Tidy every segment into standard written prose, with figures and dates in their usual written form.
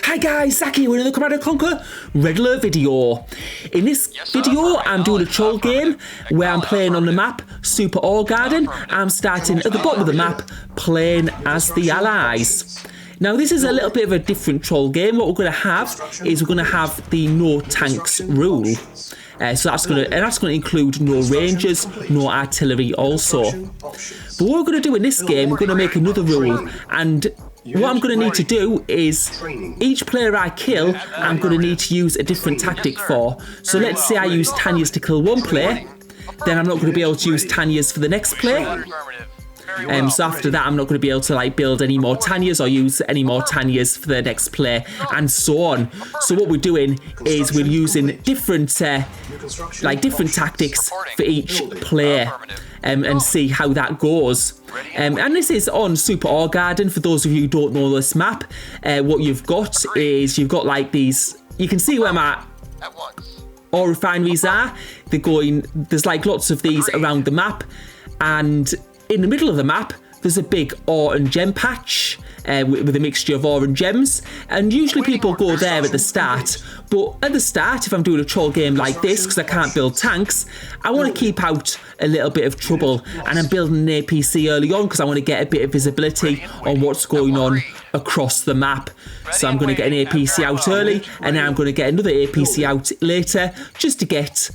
Hi guys, Zach here with another Command & Conquer Red Alert video. In this video, I'm doing a troll game where I'm playing on the map Super Ore Garden. I'm starting at the bottom of the map, playing as the Allies. Now this is a little bit of a different troll game. What we're going to have is we're going to have the no tanks rule. So that's going to include no rangers, no artillery also. But what we're going to do in this game, we're going to make another rule, and what I'm going to need to do is each player I kill, I'm going to need to use a different tactic for. So let's say I use Tanya's to kill one player, then I'm not going to be able to use Tanya's for the next player. So after that, I'm not going to be able to build any more Tanyas or use any more Tanyas for the next player, and so on. So what we're doing is we're using different tactics for each player, and see how that goes. And this is on Super Ore Garden. For those of you who don't know this map, what you've got is you've got these. You can see where my ore refineries are. They're going. There's lots of these around the map, and in the middle of the map, there's a big ore and gem patch with a mixture of ore and gems. And usually people go there at the start. But at the start, if I'm doing a troll game like this, because I can't build tanks, I want to keep out a little bit of trouble. And I'm building an APC early on because I want to get a bit of visibility on what's going on across the map. So I'm going to get an APC out early, and then I'm going to get another APC out later, just to get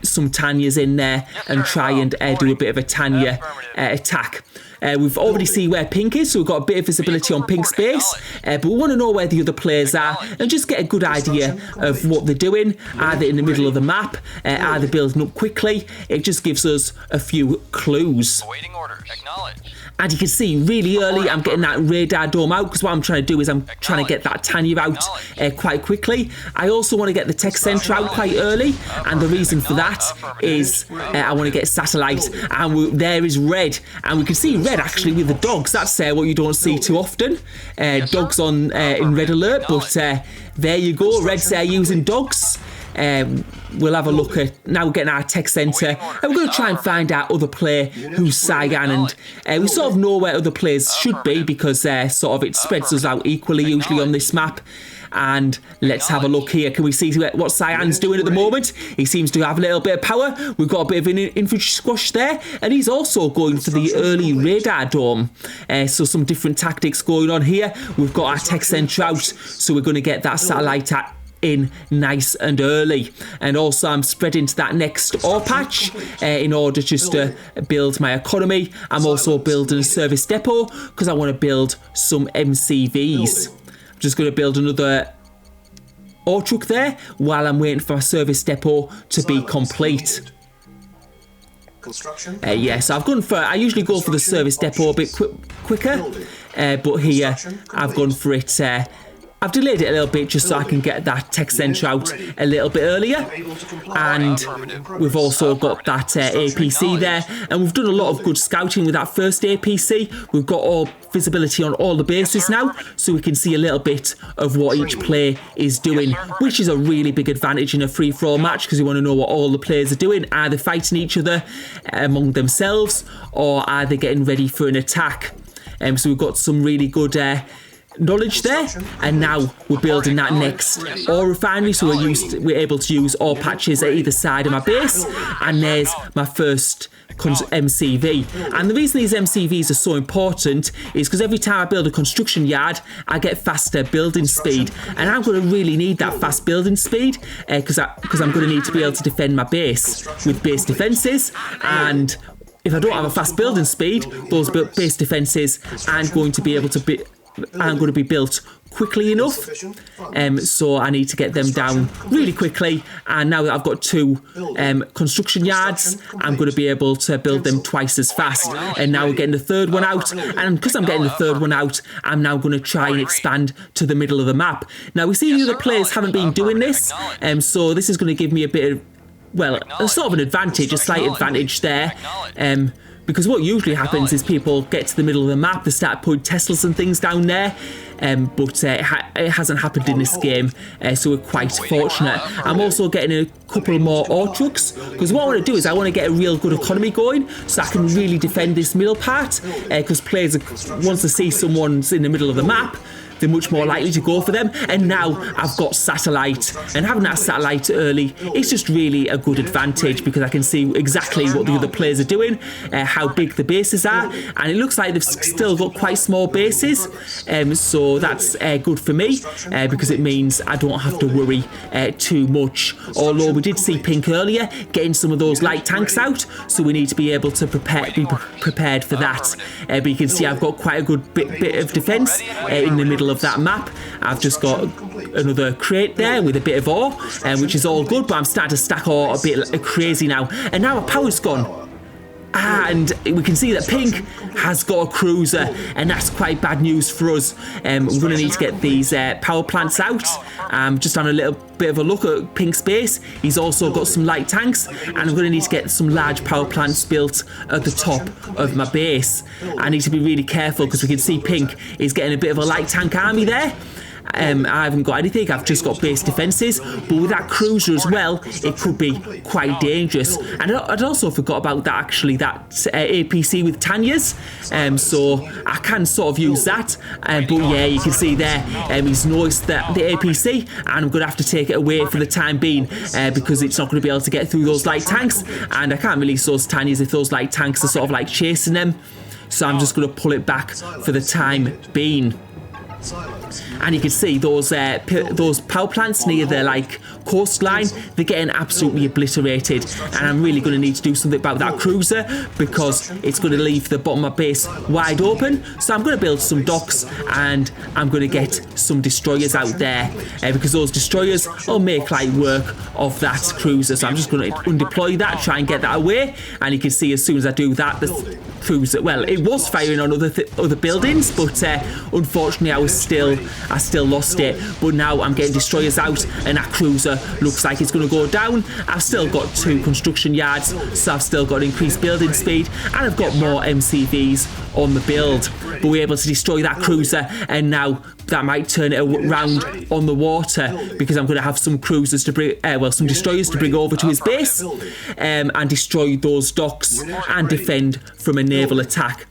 some Tanyas in there and try and do a bit of a Tanya attack. We've already seen where Pink is, so we've got a bit of visibility on Pink's base, but we want to know where the other players are and just get a good idea of what they're doing. Are they in the middle of the map? Are they building up quickly? It just gives us a few clues. Awaiting orders. Acknowledge. And you can see really early I'm getting that radar dome out, because what I'm trying to do is I'm trying to get that Tanya out quite quickly. I also want to get the tech center out quite early, and the reason for that is I want to get satellite, and there is red, and we can see red actually with the dogs. That's what you don't see too often, dogs on in Red Alert, but there you go, red's using dogs. We'll have a look at now. We're getting our tech centre, and we're going to try and find our other player who's Sayan, and we sort of know where other players should be, because it spreads us out equally usually on this map. And let's have a look here. Can we see what Sayan's doing at the moment? He seems to have a little bit of power. We've got a bit of an infantry squash there, and he's also going for the early radar dome. So some different tactics going on here. We've got our tech centre out, so we're going to get that satellite in nice and early. And also I'm spreading to that next ore patch in order just to build my economy. I'm also building a service depot because I want to build some MCVs. I'm just going to build another ore truck there while I'm waiting for my service depot to be complete. Yes, I usually go for the service depot a bit quicker, but here I've gone for it. I've delayed it a little bit just so I can get that tech centre out a little bit earlier. And we've also got that APC there. And we've done a lot of good scouting with that first APC. We've got all visibility on all the bases now, so we can see a little bit of what each player is doing, which is a really big advantage in a free-for-all match, because you want to know what all the players are doing. Are they fighting each other among themselves, or are they getting ready for an attack? So we've got some really good knowledge there, and now we're building that next ore refinery, so we're able to use ore patches at either side of my base. And there's my first MCV. And the reason these MCVs are so important is because every time I build a construction yard, I get faster building speed, and I'm going to really need that fast building speed because I'm going to need to be able to defend my base with base defences. And if I don't have a fast building speed, those base defences aren't going to be able to be built quickly enough, so I need to get them down really quickly. And now that I've got two construction yards, I'm going to be able to build them twice as fast. And now we're getting the third one out, and because I'm getting the third one out, I'm now going to try and expand to the middle of the map. Now we see the other players haven't been doing this, so this is going to give me a bit of, a sort of an advantage, a slight advantage there. Because what usually happens is people get to the middle of the map, they start putting Teslas and things down there, but it hasn't happened in this game, so we're quite fortunate. I'm also getting a couple more ore trucks, because what I want to do is I want to get a real good economy going, so I can really defend this middle part, because players, once they see someone's in the middle of the map, they're much more likely to go for them. And now I've got satellite, and having that satellite early, it's just really a good advantage because I can see exactly what the other players are doing, how big the bases are, and it looks like they've still got quite small bases, so that's good for me because it means I don't have to worry too much. Although we did see Pink earlier getting some of those light tanks out, so we need to be able to be prepared for that. But you can see I've got quite a good bit of defence in the middle of that map. I've just got another crate there with a bit of ore, which is all good, but I'm starting to stack ore a bit crazy now. And now our power's gone. And we can see that Pink has got a cruiser, and that's quite bad news for us. We're going to need to get these power plants out. Just on a little bit of a look at Pink's base, he's also got some light tanks, and I'm going to need to get some large power plants built at the top of my base. I need to be really careful because we can see Pink is getting a bit of a light tank army there. I haven't got anything, I've just got base defences, but with that cruiser as well, it could be quite dangerous. And I'd also forgot about that, actually, that APC with Tanya's, so I can sort of use that, but yeah, you can see there, he's noticed the APC, and I'm going to have to take it away for the time being, because it's not going to be able to get through those light tanks, and I can't release those Tanya's if those light tanks are sort of like chasing them, so I'm just going to pull it back for the time being. And you can see those power plants near the coastline, they're getting absolutely obliterated, and I'm really going to need to do something about that cruiser because it's going to leave the bottom of my base wide open. So I'm going to build some docks, and I'm going to get some destroyers out there because those destroyers will make light work of that cruiser. So I'm just going to undeploy that, try and get that away, and you can see as soon as I do that, the cruiser, well, it was firing on other buildings, but unfortunately I still lost it. But now I'm getting destroyers out, and that cruiser looks like it's going to go down. I've still got 2 construction yards, so I've still got increased building speed, and I've got more MCVs on the build. But we're able to destroy that cruiser, and now that might turn it around on the water because I'm going to have some cruisers to bring, some destroyers to bring over to his base and destroy those docks and defend from a naval attack.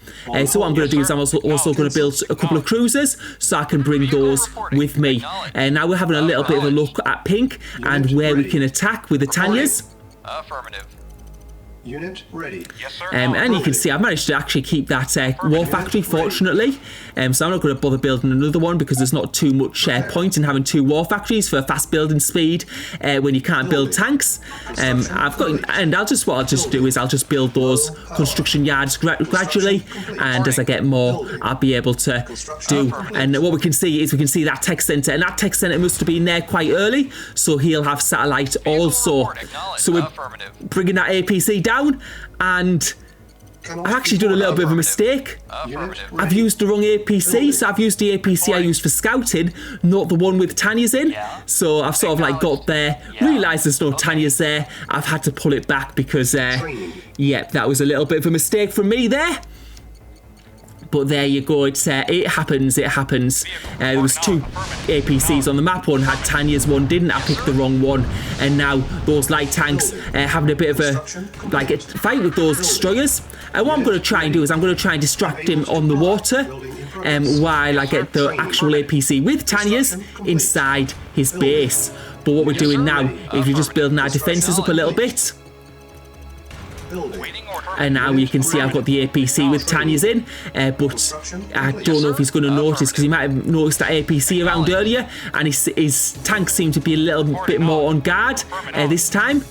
So what I'm going to do is I'm also going to build a couple of cruisers so I can bring those with me. Now we're having a little bit of a look at Pink and where we can attack with the Tanyas. Affirmative. Unit ready. Yes, sir. And you can see I've managed to actually keep that war factory, fortunately. So I'm not going to bother building another one because there's not too much point in having 2 war factories for fast building speed when you can't build tanks. What I'll just do is I'll just build those construction yards gradually, and as I get more, I'll be able to do. And what we can see is that tech centre, and that tech centre must have been there quite early, so he'll have satellite also. So we're bringing that APC down, and I've actually done a little bit of a mistake. I've used the wrong APC, so I've used the APC I used for scouting, not the one with Tanya's in. So I've sort of got there, realised there's no Tanya's there. I've had to pull it back because, that was a little bit of a mistake from me there. But there you go, it happens. There was 2 APCs on the map, one had Tanya's, one didn't. I picked the wrong one, and now those light tanks having a bit of a fight with those destroyers. And what I'm going to try and do is I'm going to try and distract him on the water while I get the actual APC with Tanya's inside his base. But what we're doing now is we're just building our defences up a little bit. And now you can see I've got the APC with Tanya's in, but I don't know if he's going to notice because he might have noticed that APC around earlier, and his tanks seem to be a little bit more on guard this time.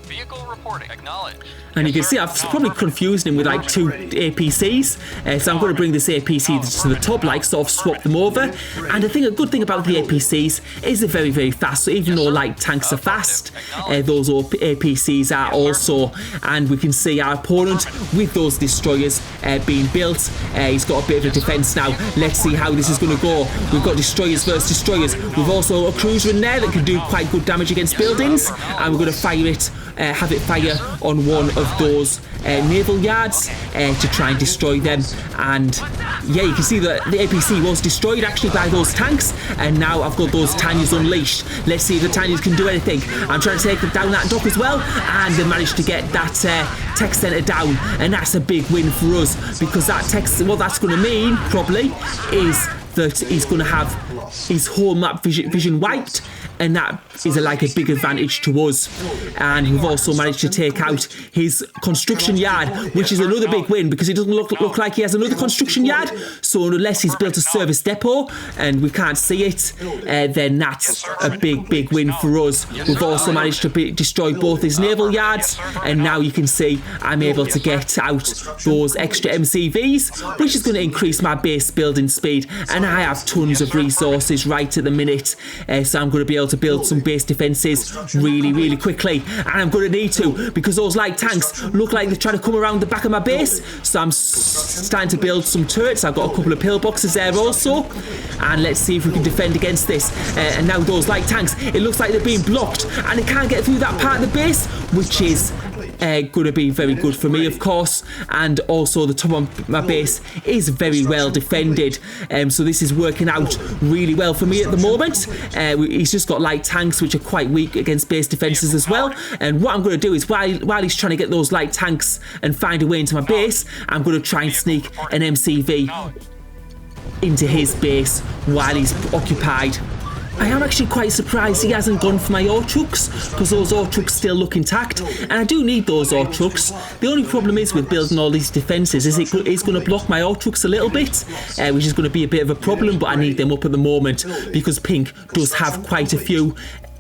Vehicle reporting. Acknowledged. And you can see I've probably confused him with 2 APCs, so I'm going to bring this APC to the top, sort of swap them over. And I think a good thing about the APCs is they're very, very fast. So even though light tanks are fast, those APCs are also. And we can see our opponent with those destroyers being built. He's got a bit of a defence now. Let's see how this is going to go. We've got destroyers versus destroyers. We've also a cruiser in there that can do quite good damage against buildings, and we're going to fire it. Have it fire on one of those naval yards to try and destroy them. And yeah, you can see that the APC was destroyed actually by those tanks, and now I've got those Tanyas unleashed. Let's see if the Tanyas can do anything. I'm trying to take down that dock as well, and they managed to get that tech centre down, and that's a big win for us because that what that's going to mean probably is that he's going to have his whole map vision wiped, and that is like a big advantage to us. And we've also managed to take out his construction yard, which is another big win because it doesn't look like he has another construction yard. So unless he's built a service depot and we can't see it, then that's a big win for us. We've also managed to destroy both his naval yards, and now you can see I'm able to get out those extra MCVs, which is going to increase my base building speed, and I have tons of resources right at the minute, so I'm going to be able to build some base defences really quickly, and I'm going to need to because those light tanks look like they're trying to come around the back of my base, so I'm starting to build some turrets. I've got a couple of pillboxes there also, and let's see if we can defend against this. And now those light tanks, it looks like they're being blocked and they can't get through that part of the base, which is going to be very good for me, of course. And also the top of my base is very well defended, so this is working out really well for me at the moment. He's just got light tanks which are quite weak against base defenses as well, and what I'm going to do is while he's trying to get those light tanks and find a way into my base, I'm going to try and sneak an MCV into his base while he's occupied. I am actually quite surprised he hasn't gone for my ore trucks, because those ore trucks still look intact, and I do need those ore trucks. The only problem is with building all these defences is it is going to block my ore trucks a little bit, which is going to be a bit of a problem, but I need them up at the moment because Pink does have quite a few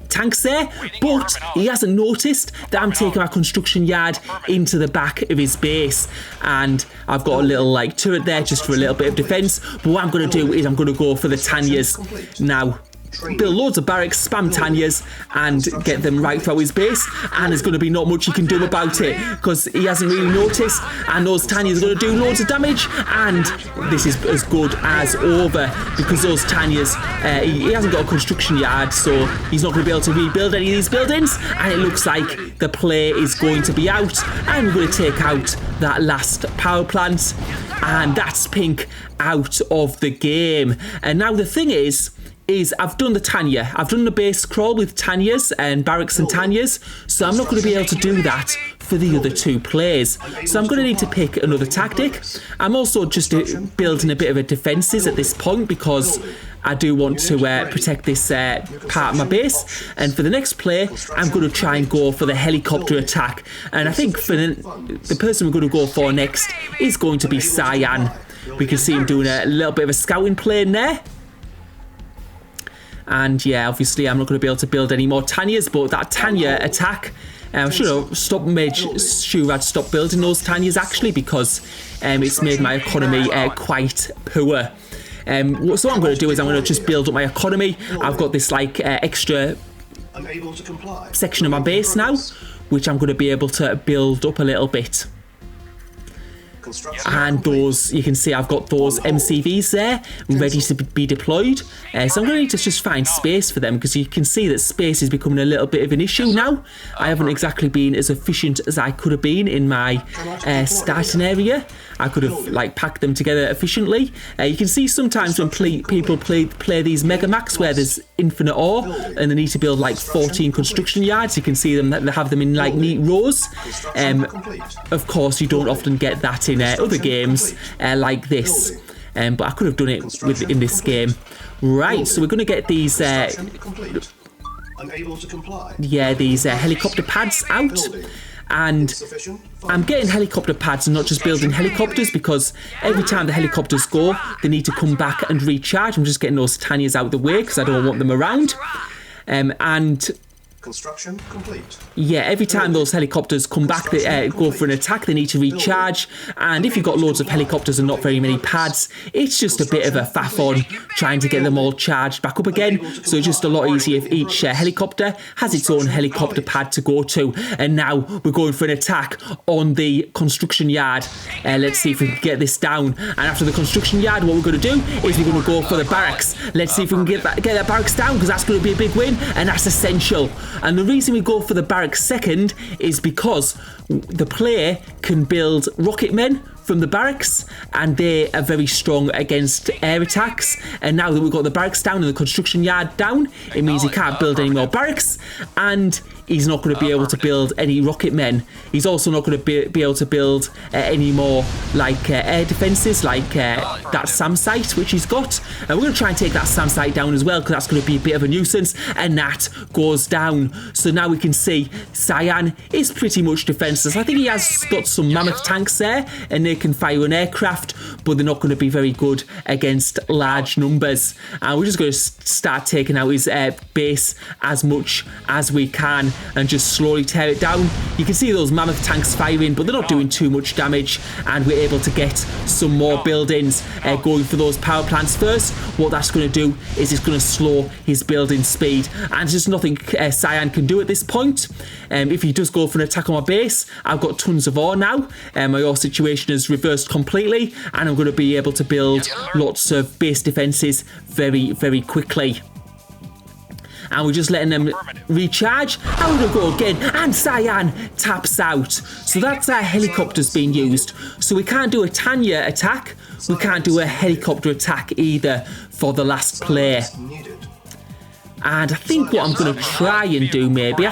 tanks there, but he hasn't noticed that I'm taking my construction yard into the back of his base, and I've got a little like turret there just for a little bit of defence. But what I'm going to do is I'm going to go for the Tanyas now. Build loads of barracks, spam Tanyas, and get them right through his base, and there's going to be not much he can do about it because he hasn't really noticed, and those Tanyas are going to do loads of damage, and this is as good as over because those Tanyas, he hasn't got a construction yard, so he's not going to be able to rebuild any of these buildings, and it looks like the play is going to be out, and we're going to take out that last power plant, and that's Pink out of the game. And now the thing is I've done the Tanya. I've done the base crawl with Tanyas and barracks and Tanyas, so I'm not going to be able to do that for the other two plays. So I'm going to need to pick another tactic. I'm also just building a bit of a defences at this point because I do want to protect this part of my base. And for the next play, I'm going to try and go for the helicopter attack. And I think for the person we're going to go for next is going to be Sayan. We can see him doing a little bit of a scouting plane there. And yeah, obviously I'm not going to be able to build any more Tanyas, but that Tanya attack, I should have made sure I'd stop building those Tanyas actually, because it's made my economy quite poor. So what I'm going to do is I'm going to just build up my economy. I've got this like extra section of my base now, which I'm going to be able to build up a little bit. And those, you can see I've got those MCVs there ready to be deployed, so I'm going to need to just find space for them because you can see that space is becoming a little bit of an issue now. I haven't exactly been as efficient as I could have been in my starting area. I could have like packed them together efficiently. You can see sometimes when people play these Mega Max where there's infinite ore and they need to build like 14 construction yards, you can see them that they have them in like neat rows. Of course you don't often get that in other games like this, but I could have done it in this game. Right, so we're going to get these these helicopter pads out, and I'm getting helicopter pads and not just building helicopters because every time the helicopters go they need to come back and recharge. I'm just getting those Tanyas out of the way because I don't want them around, and construction complete. Yeah, every time those helicopters come back, they go for an attack, they need to recharge. And if you've got loads of helicopters and not very many pads, it's just a bit of a faff on trying to get them all charged back up again. So it's just a lot easier if each helicopter has its own helicopter pad to go to. And now we're going for an attack on the construction yard. Let's see if we can get this down. And after the construction yard, what we're going to do is we're going to go for the barracks. Let's see if we can get that barracks down, because that's going to be a big win, and that's essential. And the reason we go for the barracks second is because the player can build rocket men from the barracks, and they are very strong against air attacks. And now that we've got the barracks down and the construction yard down, it means he can't build any more barracks, and he's not going to be able to build any rocket men. He's also not going to be able to build any more like air defences, like that SAM site which he's got. And we're going to try and take that SAM site down as well, because that's going to be a bit of a nuisance. And that goes down. So now we can see Sayan is pretty much defenceless. I think he has got some mammoth tanks there, and they can fire an aircraft, but they're not going to be very good against large numbers. And we're just going to start taking out his base as much as we can and just slowly tear it down. You can see those mammoth tanks firing, but they're not doing too much damage, and we're able to get some more buildings going for those power plants first. What that's going to do is it's going to slow his building speed, and there's just nothing Sayan can do at this point. If he does go for an attack on my base, I've got tons of ore now. My ore situation is reversed completely, and I'm going to be able to build lots of base defences very, very quickly. And we're just letting them recharge. And we're going to go again. And Sayan taps out. So that's our helicopters being used. So we can't do a Tanya attack. We can't do a helicopter attack either for the last player. And I think what I'm going to try and do maybe,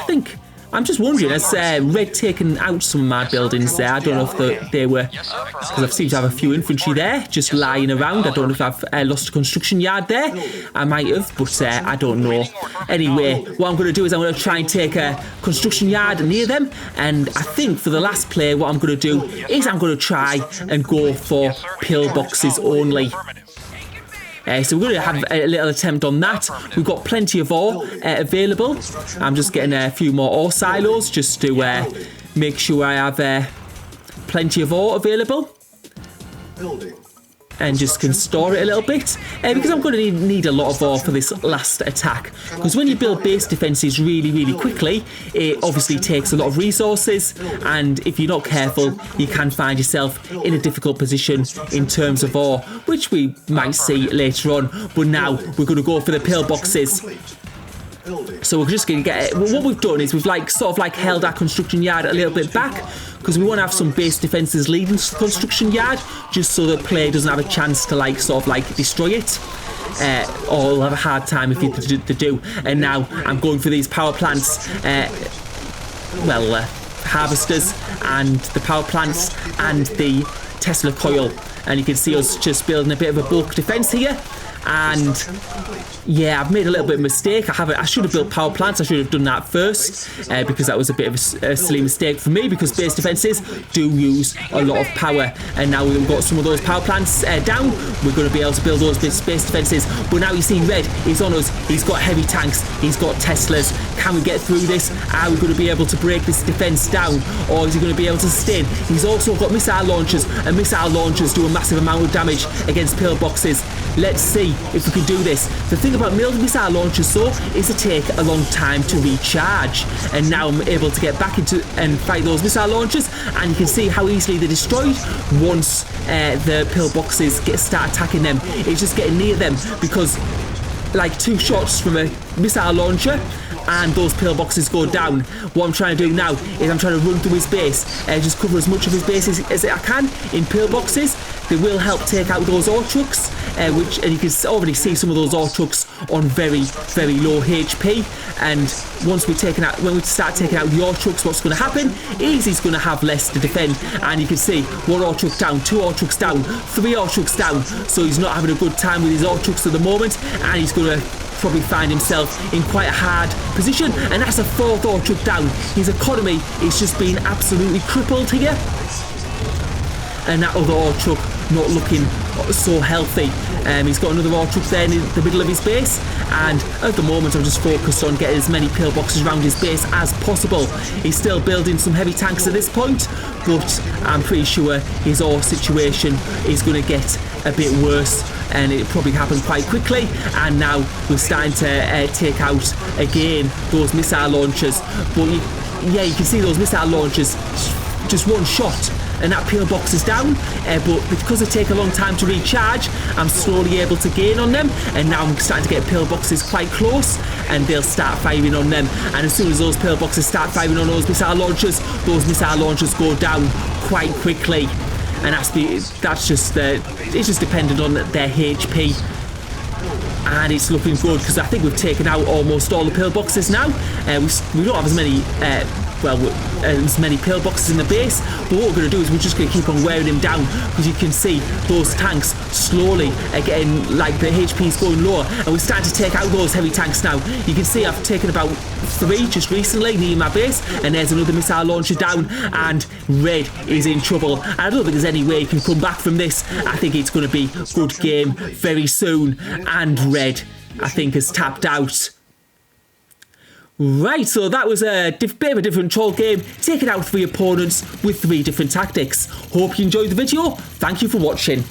I'm just wondering, has Red taken out some of my buildings there? I don't know if they were, because I've seemed to have a few infantry there just lying around. I don't know if I've lost a construction yard there. I might have, but I don't know. Anyway, what I'm going to do is I'm going to try and take a construction yard near them. And I think for the last play, what I'm going to do is I'm going to try and go for pillboxes only. So we're going to have a little attempt on that. We've got plenty of ore available. I'm just getting a few more ore silos just to make sure I have plenty of ore available. And just can store it a little bit, because I'm going to need a lot of ore for this last attack, because when you build base defences really, really quickly, it obviously takes a lot of resources, and if you're not careful, you can find yourself in a difficult position in terms of ore, which we might see later on. But now we're going to go for the pillboxes. So we're just going to get it. What we've done is we've sort of held our construction yard a little bit back, because we want to have some base defences leading to the construction yard, just so the player doesn't have a chance to destroy it, or will have a hard time if they do. And now I'm going for these power plants, harvesters, and the power plants and the Tesla coil. And you can see us just building a bit of a bulk defence here. And yeah, I've made a little bit of a mistake. I should have built power plants. I should have done that first, because that was a bit of a silly mistake for me, because base defences do use a lot of power. And now we've got some of those power plants down. We're going to be able to build those base defences. But now you see Red is on us. He's got heavy tanks. He's got Teslas. Can we get through this? Are we going to be able to break this defence down? Or is he going to be able to sustain? He's also got missile launchers, and missile launchers do a massive amount of damage against pillboxes. Let's see if we can do this. The thing about missile launchers though is they take a long time to recharge, and now I'm able to get back into and fight those missile launchers, and you can see how easily they're destroyed once the pillboxes start attacking them. It's just getting near them, because like 2 shots from a missile launcher and those pillboxes go down. What I'm trying to do now is I'm trying to run through his base and just cover as much of his base as I can in pillboxes. They will help take out those ore trucks, and you can already see some of those ore trucks on very, very low HP. And once when we start taking out the ore trucks, what's going to happen is he's going to have less to defend. And you can see 1 ore truck down, 2 ore trucks down, 3 ore trucks down. So he's not having a good time with his ore trucks at the moment, and he's going to probably find himself in quite a hard position. And that's a 4th ore truck down. His economy is just being absolutely crippled here. And that other ore truck not looking so healthy. He's got another ore truck there in the middle of his base, and at the moment I'm just focused on getting as many pillboxes around his base as possible. He's still building some heavy tanks at this point, but I'm pretty sure his ore situation is going to get a bit worse, and it probably happened quite quickly. And now we're starting to take out again those missile launchers, but you can see those missile launchers, just 1 shot and that pillbox is down, but because they take a long time to recharge, I'm slowly able to gain on them, and now I'm starting to get pillboxes quite close, and they'll start firing on them. And as soon as those pillboxes start firing on those missile launchers go down quite quickly. and that's just it's just dependent on their HP. And it's looking good because I think we've taken out almost all the pillboxes now. We don't have as many as many pillboxes in the base, but what we're going to do is we're just going to keep on wearing him down, because you can see those tanks slowly again, like the HP is going lower, and we're starting to take out those heavy tanks now. You can see I've taken about 3 just recently near my base, and there's another missile launcher down, and Red is in trouble. And I don't think there's any way he can come back from this. I think it's going to be a good game very soon, and Red, I think, has tapped out. Right, so that was a bit of a different troll game, taking out 3 opponents with 3 different tactics. Hope you enjoyed the video. Thank you for watching.